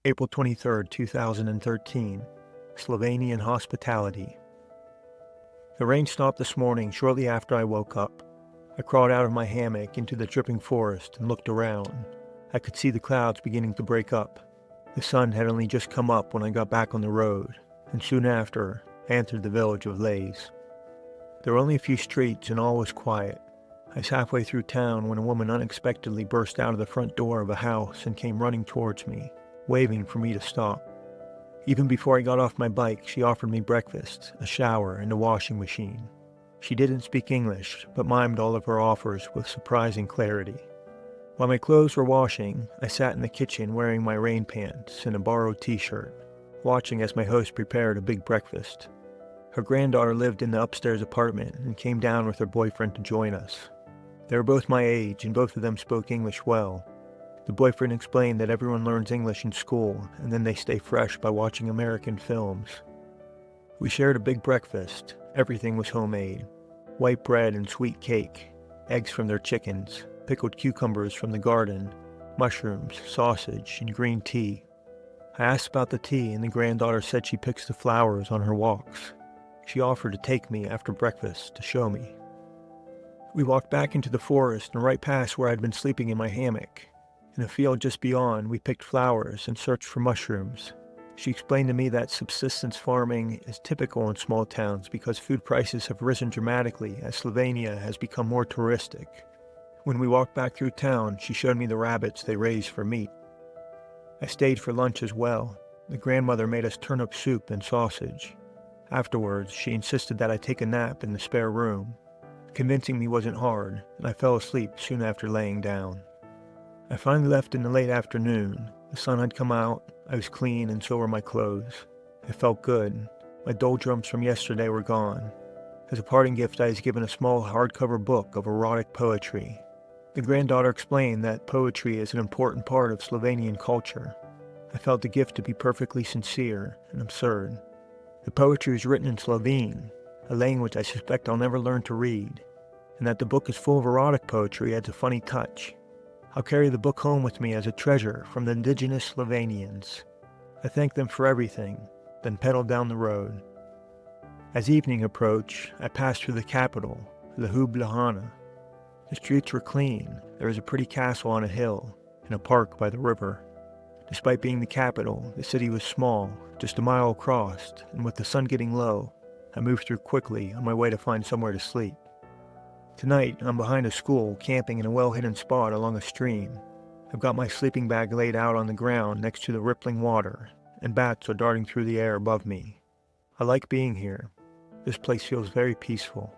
April 23rd, 2013, Slovenian hospitality. The rain stopped this morning shortly after I woke up. I crawled out of my hammock into the dripping forest and looked around. I could see the clouds beginning to break up. The sun had only just come up when I got back on the road, and soon after, I entered the village of Lays. There were only a few streets and all was quiet. I was halfway through town when a woman unexpectedly burst out of the front door of a house and came running towards me, waving for me to stop. Even before I got off my bike, she offered me breakfast, a shower, and a washing machine. She didn't speak English, but mimed all of her offers with surprising clarity. While my clothes were washing, I sat in the kitchen wearing my rain pants and a borrowed t-shirt, watching as my host prepared a big breakfast. Her granddaughter lived in the upstairs apartment and came down with her boyfriend to join us. They were both my age, and both of them spoke English well. The boyfriend explained that everyone learns English in school, and then they stay fresh by watching American films. We shared a big breakfast. Everything was homemade. White bread and sweet cake, eggs from their chickens, pickled cucumbers from the garden, mushrooms, sausage, and green tea. I asked about the tea, and the granddaughter said she picks the flowers on her walks. She offered to take me after breakfast to show me. We walked back into the forest and right past where I'd been sleeping in my hammock. In a field just beyond, we picked flowers and searched for mushrooms. She explained to me that subsistence farming is typical in small towns because food prices have risen dramatically as Slovenia has become more touristic. When we walked back through town, she showed me the rabbits they raise for meat. I stayed for lunch as well. The grandmother made us turnip soup and sausage. Afterwards, she insisted that I take a nap in the spare room. Convincing me wasn't hard, and I fell asleep soon after laying down. I finally left in the late afternoon. The sun had come out, I was clean, and so were my clothes. It felt good. My doldrums from yesterday were gone. As a parting gift, I was given a small hardcover book of erotic poetry. The granddaughter explained that poetry is an important part of Slovenian culture. I felt the gift to be perfectly sincere and absurd. The poetry is written in Slovene, a language I suspect I'll never learn to read, and that the book is full of erotic poetry adds a funny touch. I'll carry the book home with me as a treasure from the indigenous Slovenians. I thanked them for everything, then pedaled down the road. As evening approached, I passed through the capital, Ljubljana. The streets were clean. There was a pretty castle on a hill, and a park by the river. Despite being the capital, the city was small, just a mile across, and with the sun getting low, I moved through quickly on my way to find somewhere to sleep. Tonight, I'm behind a school, camping in a well-hidden spot along a stream. I've got my sleeping bag laid out on the ground next to the rippling water, and bats are darting through the air above me. I like being here. This place feels very peaceful.